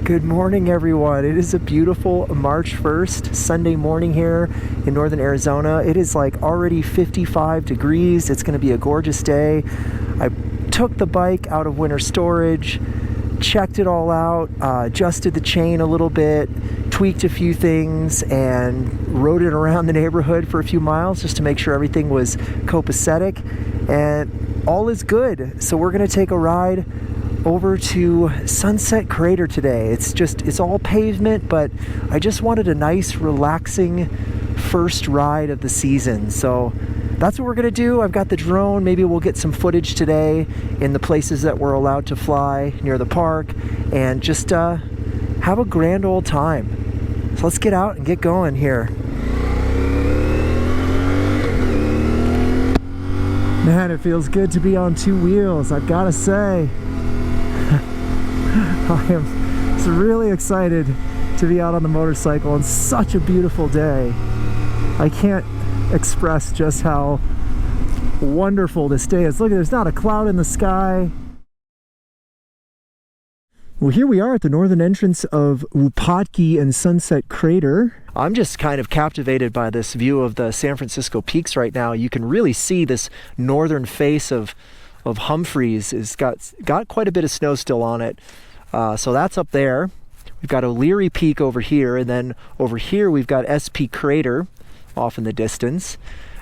Good morning, everyone. It is a beautiful March 1st, Sunday morning here in northern Arizona. It is like already 55 degrees. It's going to be a gorgeous day. I took the bike out of winter storage, checked it all out, adjusted the chain a little bit, tweaked a few things, and rode it around the neighborhood for a few miles just to make sure everything was copacetic. And all is good. So we're going to take a ride over to Sunset Crater today. It's all pavement, but I just wanted a nice relaxing first ride of the season. So that's what we're gonna do. I've got the drone. Maybe we'll get some footage today in the places that we're allowed to fly near the park and just have a grand old time. So let's get out and get going here. Man, it feels good to be on two wheels, I've gotta say. I am really excited to be out on the motorcycle on such a beautiful day. I can't express just how wonderful this day is. Look, there's not a cloud in the sky. Well, here we are at the northern entrance of Wupatki and Sunset Crater. I'm just kind of captivated by this view of the San Francisco peaks right now. You can really see this northern face of Humphreys. It's got quite a bit of snow still on it. So that's up there. We've got O'Leary Peak over here, and then over here we've got SP Crater off in the distance.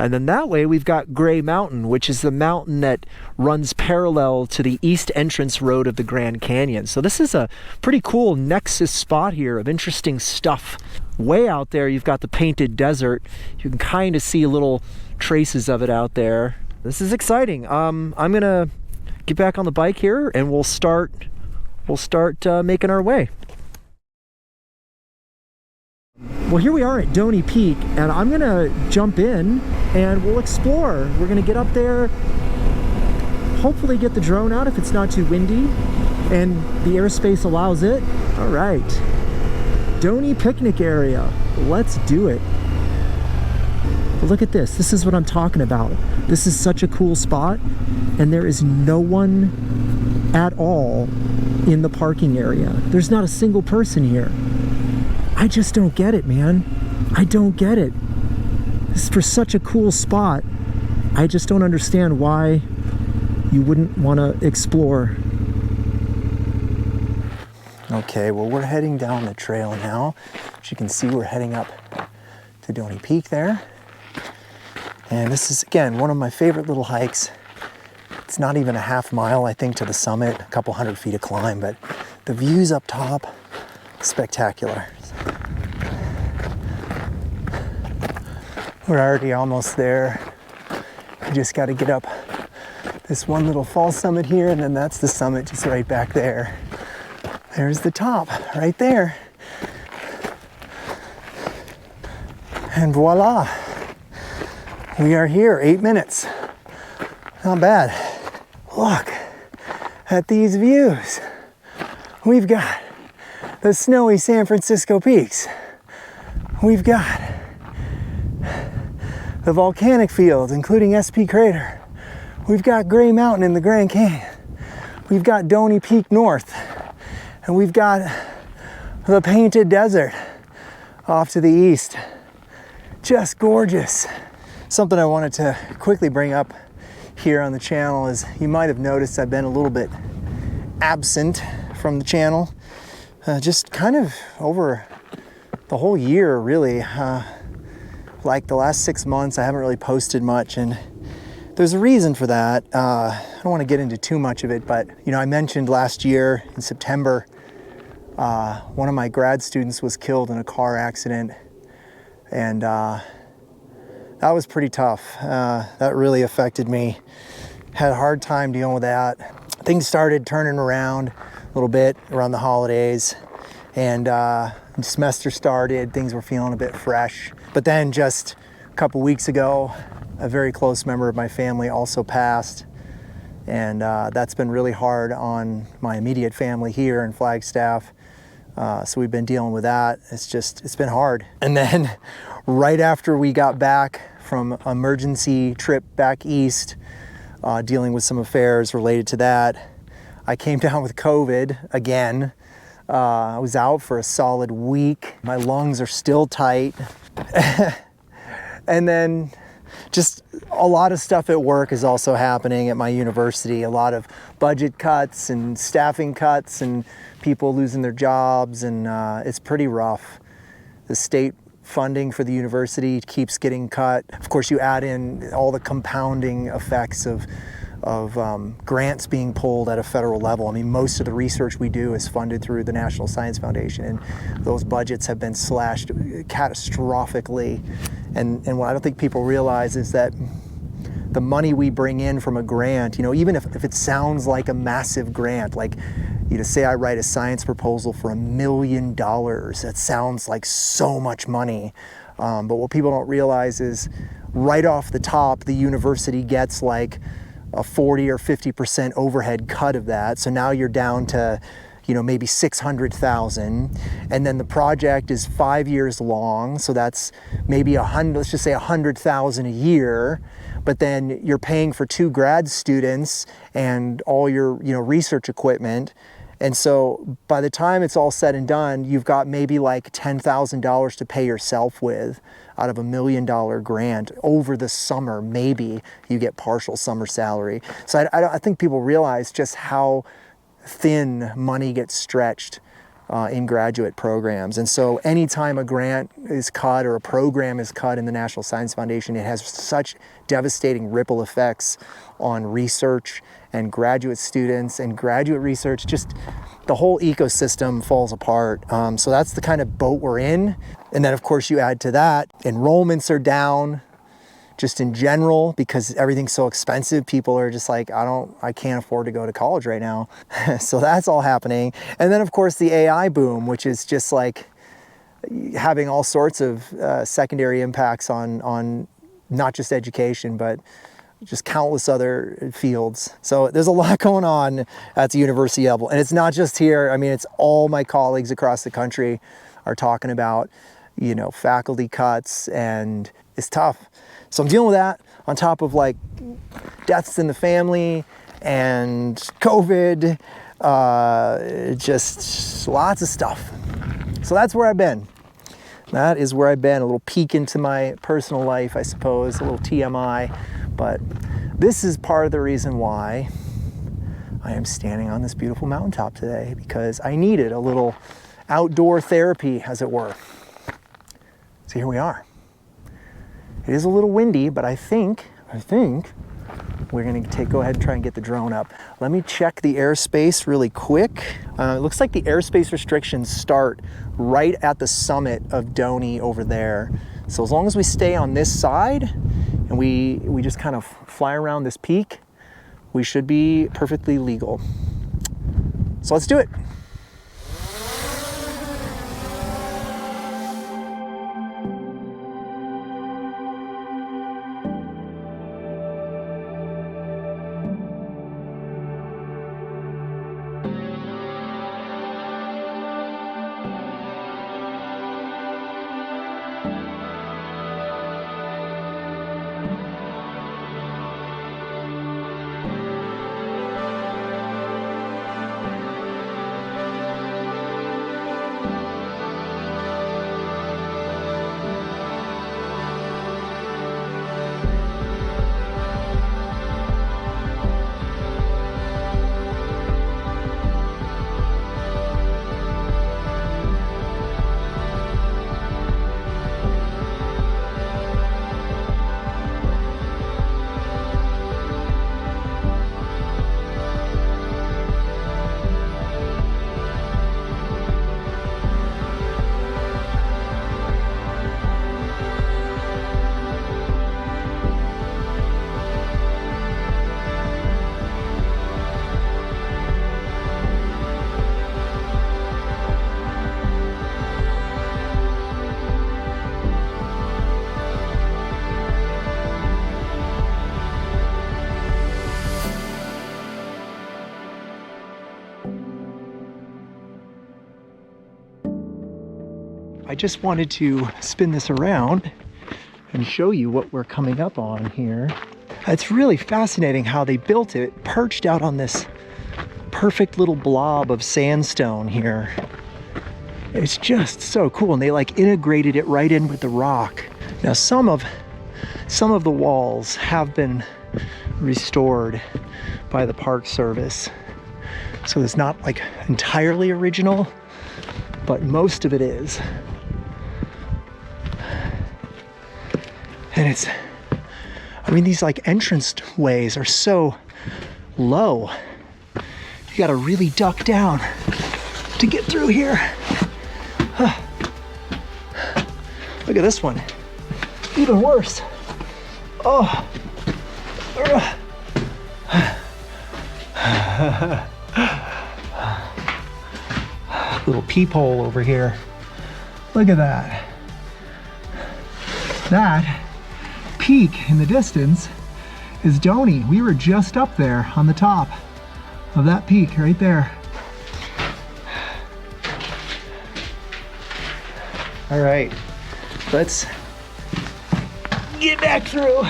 And then that way we've got Gray Mountain, which is the mountain that runs parallel to the east entrance road of the Grand Canyon. So this is a pretty cool nexus spot here of interesting stuff. Way out there you've got the Painted Desert. You can kind of see little traces of it out there. This is exciting. I'm gonna get back on the bike here and we'll start making our way. Well, here we are at Droney Peak, and I'm gonna jump in and we'll explore. We're gonna get up there, hopefully get the drone out if it's not too windy and the airspace allows it. All right, Droney picnic area, let's do it. But look at this. This is what I'm talking about. This is such a cool spot, and there is no one at all in the parking area. There's not a single person here. I just don't get it, man. I don't get it. This is for such a cool spot. I just don't understand why you wouldn't want to explore. Okay, well, we're heading down the trail now. As you can see, we're heading up to Droney Peak there. And this is, again, one of my favorite little hikes. It's not even a half mile, I think, to the summit, a couple hundred feet of climb, but the views up top, spectacular. We're already almost there. We just got to get up this one little fall summit here, and then that's the summit just right back there. There's the top right there. And voila. We are here, 8 minutes. Not bad. Look at these views. We've got the snowy San Francisco peaks. We've got the volcanic fields, including SP Crater. We've got Gray Mountain in the Grand Canyon. We've got Droney Peak North. And we've got the Painted Desert off to the east. Just gorgeous. Something I wanted to quickly bring up here on the channel is you might have noticed I've been a little bit absent from the channel. Just kind of over the whole year, really. Like the last 6 months, I haven't really posted much, and there's a reason for that. I don't want to get into too much of it, but you know, I mentioned last year in September, one of my grad students was killed in a car accident, and that was pretty tough. That really affected me. Had a hard time dealing with that. Things started turning around a little bit around the holidays, and the semester started. Things were feeling a bit fresh. But then just a couple weeks ago, a very close member of my family also passed. And that's been really hard on my immediate family here in Flagstaff. So we've been dealing with that. It's been hard. And then right after we got back from emergency trip back east, dealing with some affairs related to that, I came down with COVID again. I was out for a solid week. My lungs are still tight. And then just a lot of stuff at work is also happening at my university. A lot of budget cuts and staffing cuts and people losing their jobs, and it's pretty rough. The state funding for the university keeps getting cut. Of course, you add in all the compounding effects of grants being pulled at a federal level. I mean, most of the research we do is funded through the National Science Foundation, and those budgets have been slashed catastrophically. And what I don't think people realize is that the money we bring in from a grant, you know, even if it sounds like a massive grant, like, you know, say I write a science proposal for $1 million, that sounds like so much money. But what people don't realize is right off the top, the university gets like a 40 or 50% overhead cut of that. So now you're down to, you know, maybe 600,000. And then the project is 5 years long. So that's maybe let's just say 100,000 a year. But then you're paying for 2 grad students and all your, you know, research equipment. And so by the time it's all said and done, you've got maybe like $10,000 to pay yourself with out of $1 million grant over the summer. Maybe you get partial summer salary. So I think people realize just how thin money gets stretched in graduate programs. And so anytime a grant is cut or a program is cut in the National Science Foundation, it has such devastating ripple effects on research and graduate students and graduate research. Just the whole ecosystem falls apart. So that's the kind of boat we're in. And then of course you add to that, enrollments are down just in general because everything's so expensive. People are just like, I can't afford to go to college right now. So that's all happening. And then of course the AI boom, which is just like having all sorts of secondary impacts on not just education, but just countless other fields. So there's a lot going on at the university level. And it's not just here. I mean, it's all my colleagues across the country are talking about, you know, faculty cuts, and it's tough. So I'm dealing with that on top of like deaths in the family and COVID, just lots of stuff. So that's where I've been. That is where I've been. A little peek into my personal life, I suppose, a little TMI. But this is part of the reason why I am standing on this beautiful mountaintop today, because I needed a little outdoor therapy, as it were. So here we are. It is a little windy, but I think we're gonna go ahead and try and get the drone up. Let me check the airspace really quick. It looks like the airspace restrictions start right at the summit of Droney over there. So as long as we stay on this side and we just kind of fly around this peak, we should be perfectly legal. So let's do it. I just wanted to spin this around and show you what we're coming up on here. It's really fascinating how they built it perched out on this perfect little blob of sandstone here. It's just so cool, and they like integrated it right in with the rock. Now some of the walls have been restored by the Park Service, so it's not like entirely original, but most of it is. And it's, I mean, these like entrance ways are so low. You gotta really duck down to get through here. Huh. Look at this one, even worse. Oh. Little peephole over here. Look at that. That peak in the distance is Droney. We were just up there on the top of that peak right there. All right, let's get back through.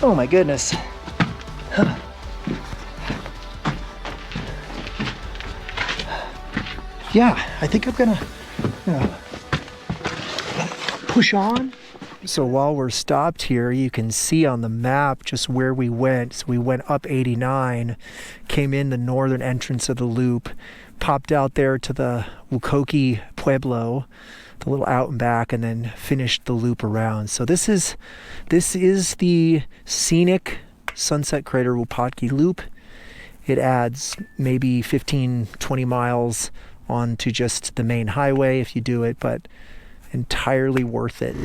Oh my goodness. Yeah, I think I'm gonna push on. So while we're stopped here, you can see on the map just where we went. So we went up 89, came in the northern entrance of the loop, popped out there to the Wukoki Pueblo, the little out and back, and then finished the loop around. So this is the scenic Sunset Crater Wupatki loop. It adds maybe 15-20 miles onto just the main highway if you do it, but entirely worth it.